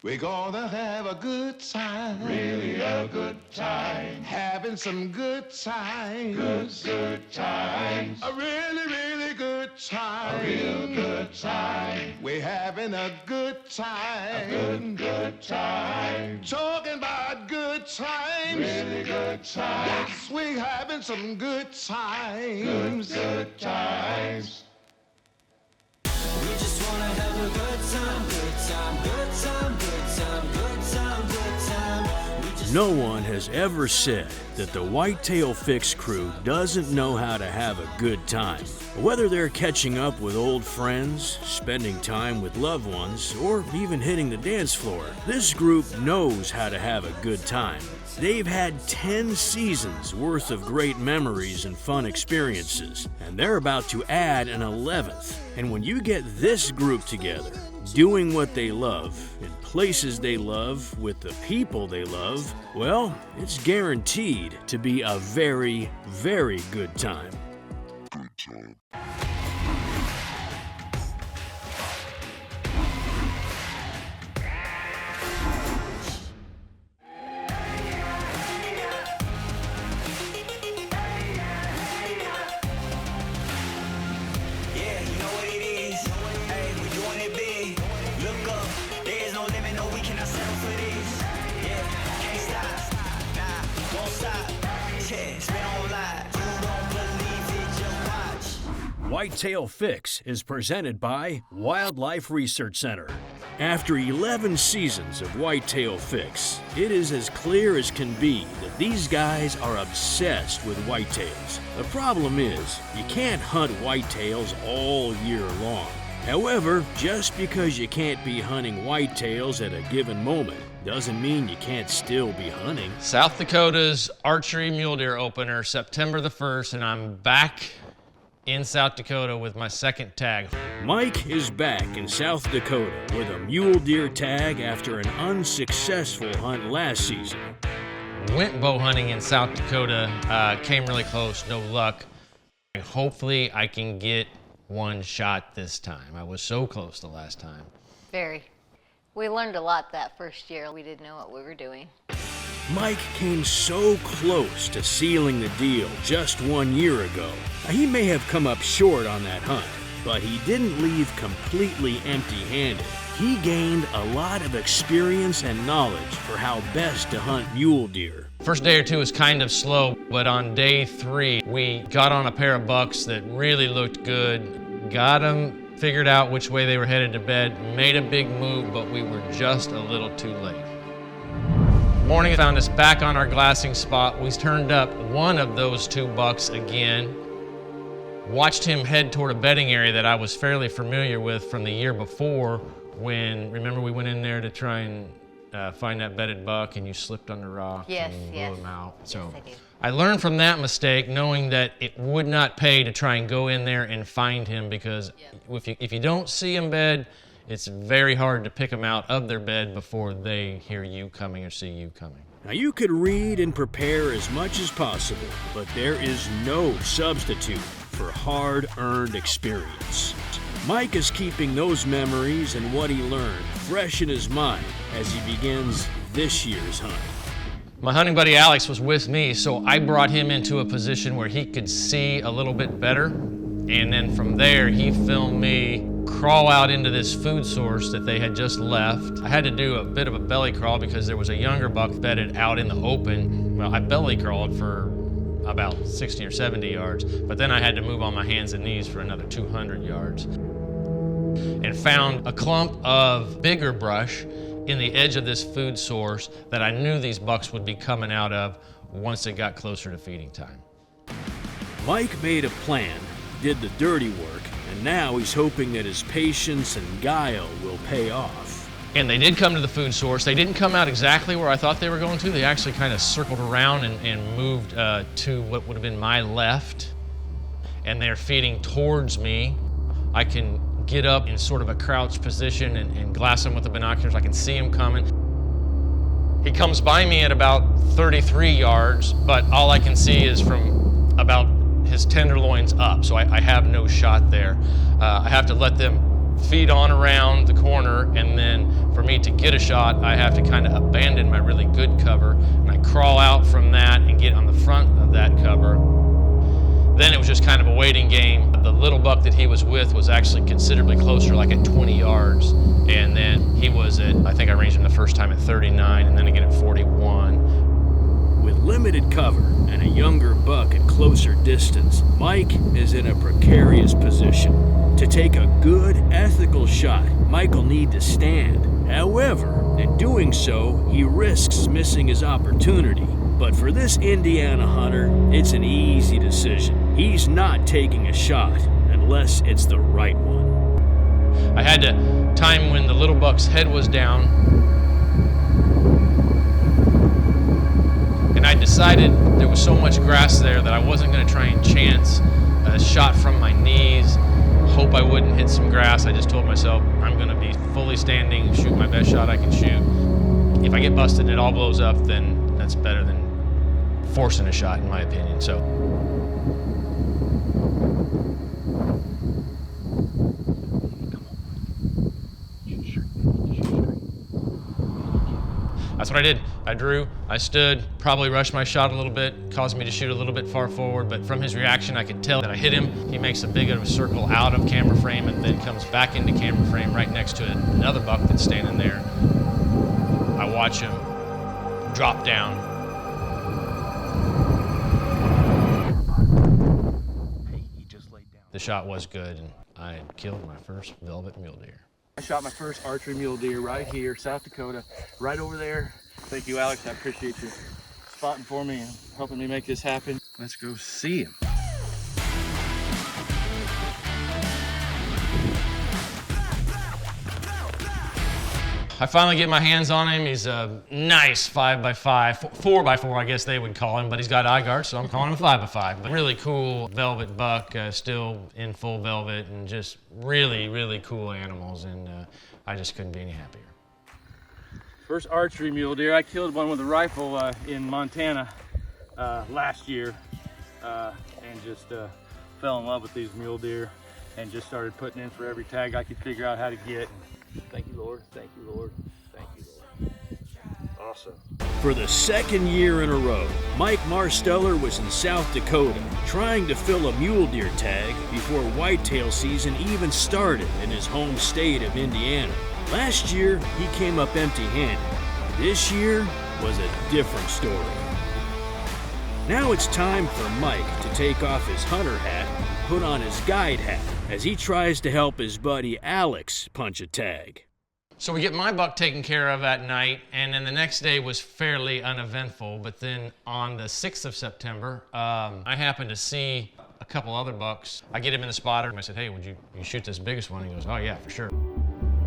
We're gonna have a good time. Really a good time. Having some good times. Good times. A really, really good time. A real good time. We're having a good time. Good time. Talking about good times. Really good times. Yes, we're having some good times. Good times. We just wanna have a good time, good time, good time, good time, good time, good time. We just No one has ever said that the Whitetail Fix crew doesn't know how to have a good time. Whether they're catching up with old friends, spending time with loved ones, or even hitting the dance floor, this group knows how to have a good time. They've had 10 seasons worth of great memories and fun experiences, and they're about to add an 11th. And when you get this group together, doing what they love, in places they love, with the people they love, well, it's guaranteed to be a very, very good time. Yeah, you know what it is. Hey, we doing it big. Look up, there's no limit, no, we cannot settle for this. Yeah, can't stop, nah, won't stop. Yeah, spin on live, you don't believe it, just watch. Whitetail Fix is presented by Wildlife Research Center. After 11 seasons of Whitetail Fix, it is as clear as can be that these guys are obsessed with whitetails. The problem is, you can't hunt whitetails all year long. However, just because you can't be hunting whitetails at a given moment doesn't mean you can't still be hunting. South Dakota's archery mule deer opener, September the 1st, and I'm back in South Dakota with my second tag. Mike is back in South Dakota with a mule deer tag after an unsuccessful hunt last season. Went bow hunting in South Dakota, came really close, no luck. Hopefully I can get one shot this time. I was so close the last time. Very. We learned a lot that first year. We didn't know what we were doing. Mike came so close to sealing the deal just 1 year ago. Now, he may have come up short on that hunt, but he didn't leave completely empty-handed. He gained a lot of experience and knowledge for how best to hunt mule deer. First day or two was kind of slow, but on day 3, we got on a pair of bucks that really looked good, got them, figured out which way they were headed to bed, made a big move, but we were just a little too late. Morning found us back on our glassing spot. We turned up one of those 2 bucks again, watched him head toward a bedding area that I was fairly familiar with from the year before when, remember we went in there to try and find that bedded buck and you slipped on the rock and blew him out. So I learned from that mistake, knowing that it would not pay to try and go in there and find him, because if you don't see him bed, it's very hard to pick them out of their bed before they hear you coming or see you coming. Now, you could read and prepare as much as possible, but there is no substitute for hard-earned experience. Mike is keeping those memories and what he learned fresh in his mind as he begins this year's hunt. My hunting buddy Alex was with me, so I brought him into a position where he could see a little bit better, and then from there he filmed me crawl out into this food source that they had just left. I had to do a bit of a belly crawl because there was a younger buck bedded out in the open. Well, I belly crawled for about 60 or 70 yards, but then I had to move on my hands and knees for another 200 yards. And found a clump of bigger brush in the edge of this food source that I knew these bucks would be coming out of once it got closer to feeding time. Mike made a plan, did the dirty work, and now he's hoping that his patience and guile will pay off. And they did come to the food source. They didn't come out exactly where I thought they were going to. They actually kind of circled around and moved to what would have been my left. And they're feeding towards me. I can get up in sort of a crouched position and glass them with the binoculars. I can see him coming. He comes by me at about 33 yards, but all I can see is from about his tenderloins up, so I have no shot there. I have to let them feed on around the corner, and then for me to get a shot, I have to kind of abandon my really good cover, and I crawl out from that and get on the front of that cover. Then it was just kind of a waiting game. The little buck that he was with was actually considerably closer, like at 20 yards. And then he was at, I think I ranged him the first time at 39, and then again at 41. With limited cover and a younger buck at closer distance, Mike is in a precarious position. To take a good, ethical shot, Mike will need to stand. However, in doing so, he risks missing his opportunity. But for this Indiana hunter, it's an easy decision. He's not taking a shot unless it's the right one. I had to time when the little buck's head was down, and I decided there was so much grass there that I wasn't going to try and chance a shot from my knees, hope I wouldn't hit some grass. I just told myself I'm going to be fully standing, shoot my best shot I can shoot. If I get busted and it all blows up, then that's better than forcing a shot, in my opinion. So that's what I did. I drew, I stood, probably rushed my shot a little bit, caused me to shoot a little bit far forward, but from his reaction I could tell that I hit him. He makes a big of a circle out of camera frame and then comes back into camera frame right next to another buck that's standing there. I watch him drop down. The shot was good, and I had killed my first velvet mule deer. I shot my first archery mule deer right here, South Dakota, right over there. Thank you, Alex. I appreciate you spotting for me and helping me make this happen. Let's go see him. I finally get my hands on him. He's a nice 5x5, 4x4 I guess they would call him, but he's got eye guards, so I'm calling him a 5x5. But really cool velvet buck, still in full velvet, and just really, really cool animals, and I just couldn't be any happier. First archery mule deer. I killed one with a rifle in Montana last year, and just fell in love with these mule deer and just started putting in for every tag I could figure out how to get. Thank you, Lord. Thank you, Lord. Thank you, Lord. Awesome. For the second year in a row, Mike Marsteller was in South Dakota trying to fill a mule deer tag before whitetail season even started in his home state of Indiana. Last year, he came up empty-handed. This year was a different story. Now it's time for Mike to take off his hunter hat and put on his guide hat as he tries to help his buddy Alex punch a tag. So we get my buck taken care of at night, and then the next day was fairly uneventful. But then on the 6th of September, I happened to see a couple other bucks. I get him in the spotter, and I said, hey, would you shoot this biggest one? He goes, oh yeah, for sure.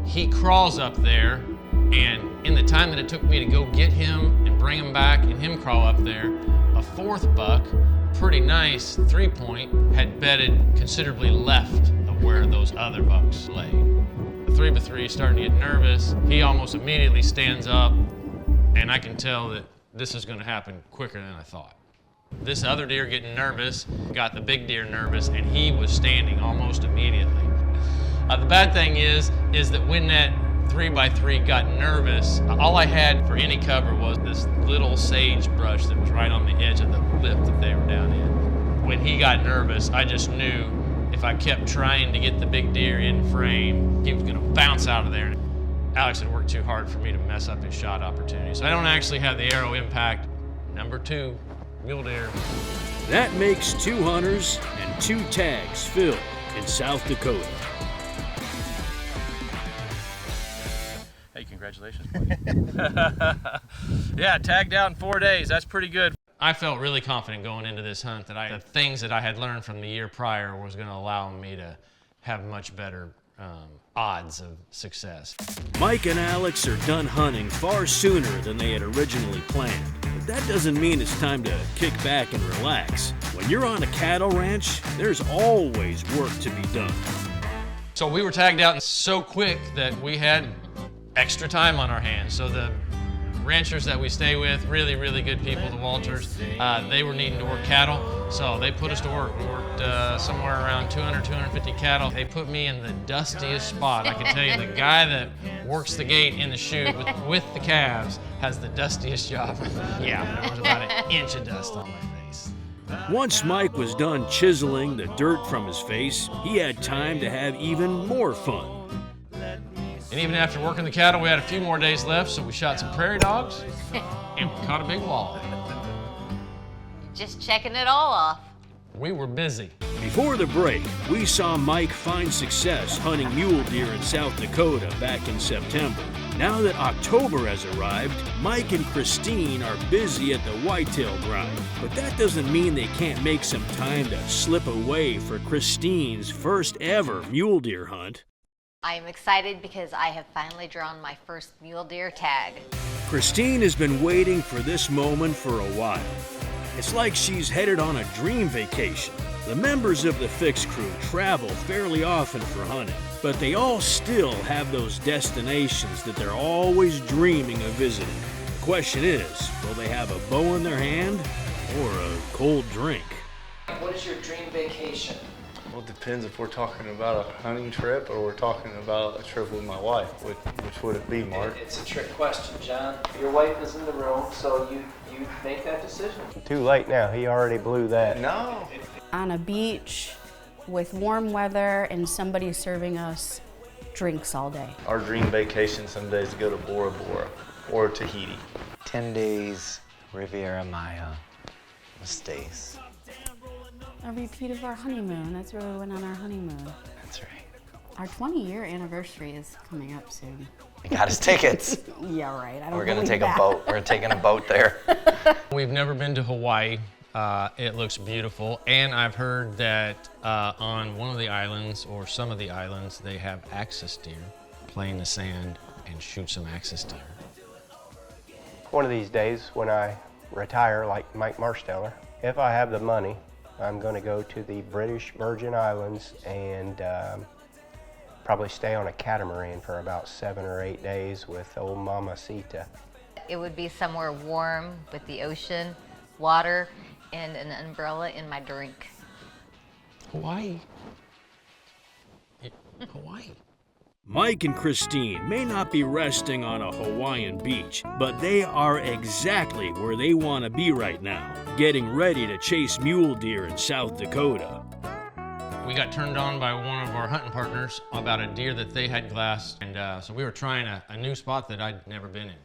He crawls up there, and in the time that it took me to go get him and bring him back and him crawl up there, a fourth buck, pretty nice 3-point, had bedded considerably left of where those other bucks lay. The 3x3 is starting to get nervous. He almost immediately stands up, and I can tell that this is going to happen quicker than I thought. This other deer getting nervous got the big deer nervous, and he was standing almost immediately. The bad thing is that when that 3x3 got nervous, all I had for any cover was this little sagebrush that was right on the edge of the lip that they were down in. When he got nervous, I just knew if I kept trying to get the big deer in frame, he was going to bounce out of there. Alex had worked too hard for me to mess up his shot opportunity, so I don't actually have the arrow impact. Number 2, mule deer. That makes 2 hunters and 2 tags filled in South Dakota. Hey, congratulations, buddy. Yeah, tagged out in 4 days. That's pretty good. I felt really confident going into this hunt that the things that I had learned from the year prior was going to allow me to have much better odds of success. Mike and Alex are done hunting far sooner than they had originally planned. But that doesn't mean it's time to kick back and relax. When you're on a cattle ranch, there's always work to be done. So we were tagged out so quick that we had extra time on our hands. So the ranchers that we stay with, really, really good people, the Walters, they were needing to work cattle, so they put us to work. We worked somewhere around 200, 250 cattle. They put me in the dustiest spot. I can tell you, the guy that works the gate in the chute with the calves has the dustiest job. Yeah, there was about an inch of dust on my face. Once Mike was done chiseling the dirt from his face, he had time to have even more fun. And even after working the cattle, we had a few more days left, so we shot some prairie dogs and we caught a big walleye. Just checking it all off. We were busy. Before the break, we saw Mike find success hunting mule deer in South Dakota back in September. Now that October has arrived, Mike and Christine are busy at the whitetail grind. But that doesn't mean they can't make some time to slip away for Christine's first ever mule deer hunt. I am excited because I have finally drawn my first mule deer tag. Christine has been waiting for this moment for a while. It's like she's headed on a dream vacation. The members of the Fix crew travel fairly often for hunting, but they all still have those destinations that they're always dreaming of visiting. The question is, will they have a bow in their hand or a cold drink? What is your dream vacation? Well, it depends if we're talking about a hunting trip or we're talking about a trip with my wife. Which would it be, Mark? It's a trick question, John. Your wife is in the room, so you make that decision. Too late now. He already blew that. No. On a beach with warm weather and somebody serving us drinks all day. Our dream vacation some days to go to Bora Bora or Tahiti. 10 days, Riviera Maya, Stace. A repeat of our honeymoon. That's where we went on our honeymoon. That's right. Our 20-year anniversary is coming up soon. We got us tickets. Yeah, right. We're gonna take a boat. We're taking a boat there. We've never been to Hawaii. It looks beautiful, and I've heard that on one of the islands, or some of the islands, they have axis deer. Play in the sand and shoot some axis deer. One of these days when I retire like Mike Marsteller, if I have the money, I'm going to go to the British Virgin Islands and probably stay on a catamaran for about 7 or 8 days with old Mama Sita. It would be somewhere warm with the ocean, water, and an umbrella in my drink. Hawaii. Hawaii. Mike and Christine may not be resting on a Hawaiian beach, but they are exactly where they want to be right now, getting ready to chase mule deer in South Dakota. We got turned on by one of our hunting partners about a deer that they had glassed, and so we were trying a new spot that I'd never been in.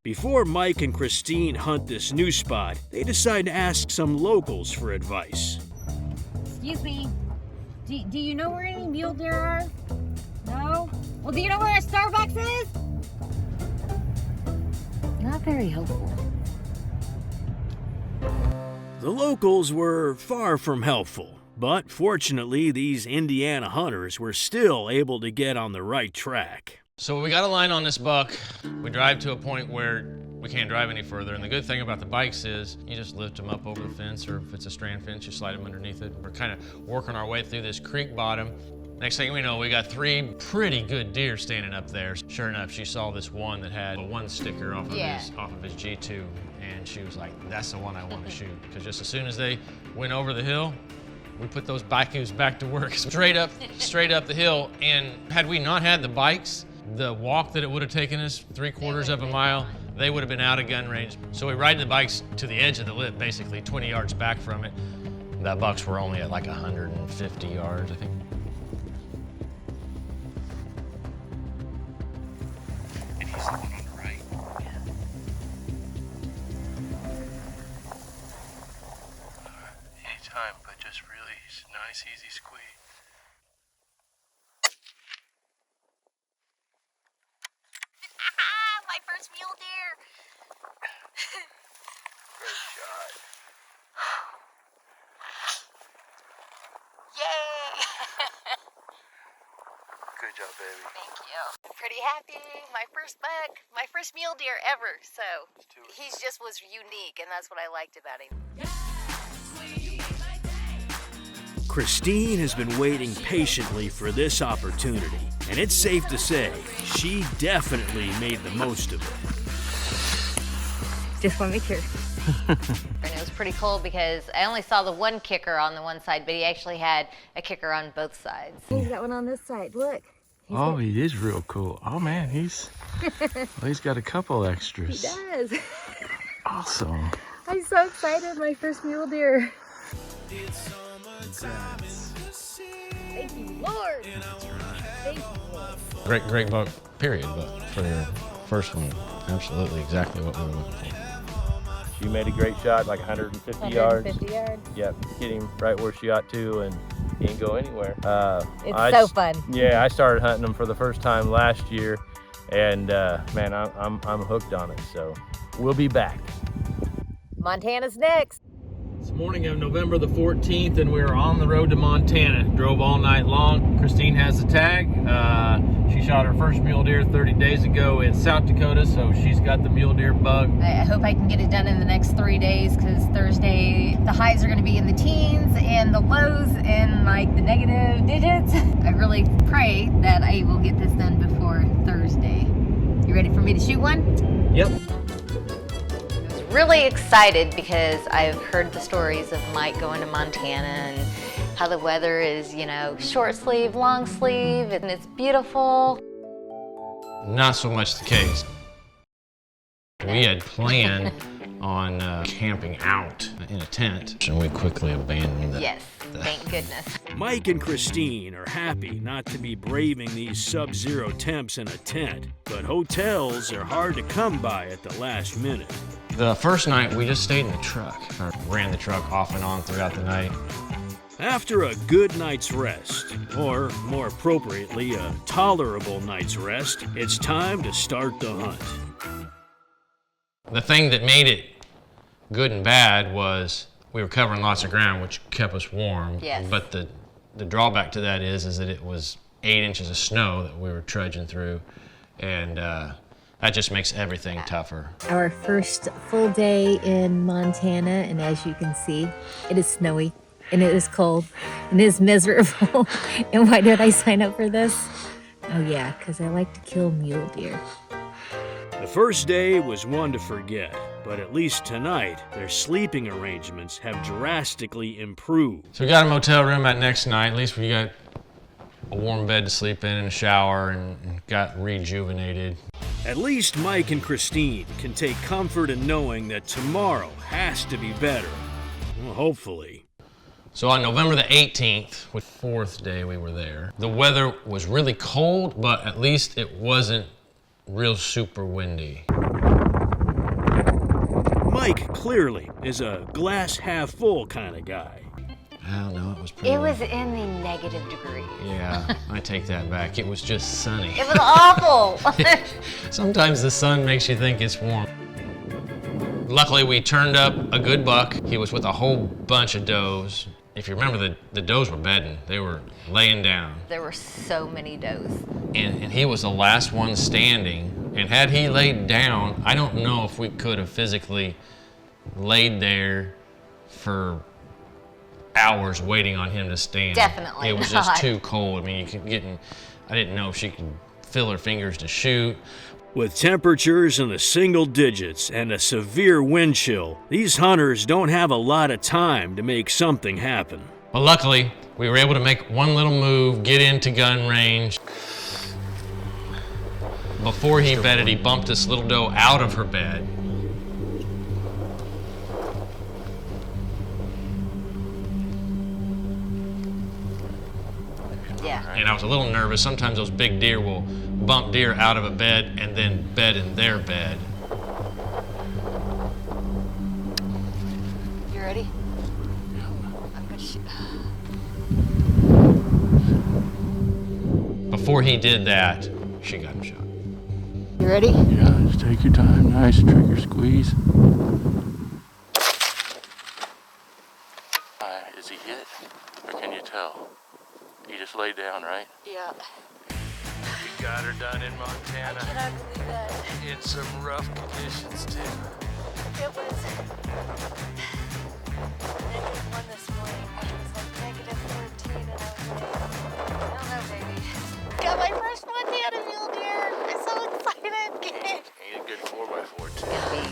Before Mike and Christine hunt this new spot, they decide to ask some locals for advice. Excuse me, do you know where any mule deer are? No? Well, do you know where a Starbucks is? Not very helpful. The locals were far from helpful, but fortunately these Indiana hunters were still able to get on the right track. So we got a line on this buck. We drive to a point where we can't drive any further, and the good thing about the bikes is you just lift them up over the fence, or if it's a strand fence, you slide them underneath it. We're kind of working our way through this creek bottom. Next thing we know, we got 3 pretty good deer standing up there. Sure enough, she saw this one that had a 1 sticker off of his G2, and she was like, that's the one I want to shoot. Because just as soon as they went over the hill, we put those bikes back to work straight up the hill. And had we not had the bikes, the walk that it would have taken us 3/4 of a mile, they would have been out of gun range. So we ride the bikes to the edge of the lip, basically 20 yards back from it. The bucks were only at like 150 yards, I think. And he's the one on the right. Anytime, but just really nice, easy squeeze. My first mule deer. Great shot. Yay! Good job, baby. Thank you. I'm pretty happy. My first buck, my first mule deer ever. So he just was unique, and that's what I liked about him. Christine has been waiting patiently for this opportunity, and it's safe to say she definitely made the most of it. Just want to make sure. And it was pretty cool because I only saw the one kicker on the one side, but he actually had a kicker on both sides. He's got one on this side. Look. Oh, he is real cool. Oh man, he's got a couple extras. He does. Awesome. I'm so excited. My first mule deer. Thank you, Lord. Thank you, Lord. Great buck, period. But for your first one, absolutely exactly what we were looking for. She made a great shot, like 150 yards. 150 yards. Yep, hit him right where she ought to, and he didn't go anywhere. It's so fun. Yeah, I started hunting them for the first time last year, and man, I'm hooked on it. So we'll be back. Montana's next. It's the morning of November the 14th, and we're on the road to Montana. Drove all night long. Christine has the tag. She shot her first mule deer 30 days ago in South Dakota, so she's got the mule deer bug. I hope I can get it done in the next 3 days, because Thursday the highs are going to be in the teens and the lows in like the negative digits. I really pray that I will get this done before Thursday. You ready for me to shoot one? Yep. Really excited because I've heard the stories of Mike going to Montana and how the weather is, you know, short sleeve, long sleeve, and it's beautiful. Not so much the case. We had planned on camping out in a tent, and we quickly abandoned that. Yes, thank goodness. Mike and Christine are happy not to be braving these sub-zero temps in a tent, but hotels are hard to come by at the last minute. The first night, we just stayed in the truck. I ran the truck off and on throughout the night. After a good night's rest, or more appropriately, a tolerable night's rest, it's time to start the hunt. The thing that made it good and bad was we were covering lots of ground, which kept us warm. Yes. But the drawback to that is that it was 8 inches of snow that we were trudging through, and that just makes everything tougher. Our first full day in Montana, and as you can see, it is snowy, and it is cold, and it is miserable. And why did I sign up for this? Oh yeah, because I like to kill mule deer. The first day was one to forget, but at least tonight, their sleeping arrangements have drastically improved. So we got a motel room that next night. At least we got a warm bed to sleep in and a shower, and got rejuvenated. At least Mike and Christine can take comfort in knowing that tomorrow has to be better. Well, hopefully. So on November the 18th, the fourth day we were there, the weather was really cold, but at least it wasn't real super windy. Mike clearly is a glass half full kind of guy. I don't know, it was pretty... It was in the negative degrees. Yeah, I take that back. It was just sunny. It was awful. Sometimes the sun makes you think it's warm. Luckily, we turned up a good buck. He was with a whole bunch of does. If you remember, the does were bedding. They were laying down. There were so many does. And he was the last one standing. And had he laid down, I don't know if we could have physically laid there for hours waiting on him to stand. Definitely It was just too cold. I mean, you could get in, I didn't know if she could fill her fingers to shoot. With temperatures in the single digits and a severe wind chill, these hunters don't have a lot of time to make something happen. But luckily, we were able to make one little move, get into gun range. Before he bedded, he bumped this little doe out of her bed. Yeah. And I was a little nervous. Sometimes those big deer will bump deer out of a bed and then bed in their bed. You ready? I'm gonna shoot. Before he did that, she got him shot. You ready? Yeah, just take your time. Nice trigger squeeze. Is he hit? Or can you tell? He just laid down, right? Yeah. We got her done in Montana. I cannot believe that. In some rough conditions, too. It was -1 this morning. It was like -14, and I was like, I don't know, baby. Got my first Montana mule deer. I'm so excited. Ain't a good 4x4, too. It's gonna be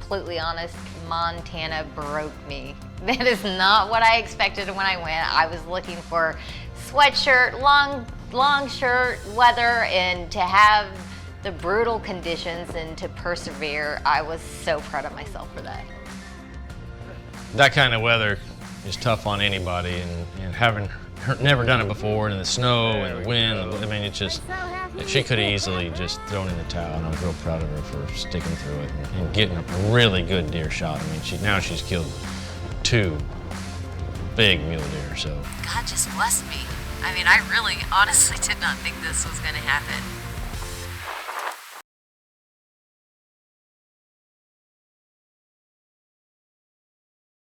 completely honest, Montana broke me. That is not what I expected when I went. I was looking for sweatshirt, long shirt, weather, and to have the brutal conditions and to persevere. I was so proud of myself for that. That kind of weather is tough on anybody, and having never done it before, and the snow and the wind, I mean, it's just, she could have easily just thrown in the towel, and I was real proud of her for sticking through it and getting a really good deer shot. I mean, now she's killed 2 big mule deer, so. God just blessed me. I mean, I really honestly did not think this was gonna happen.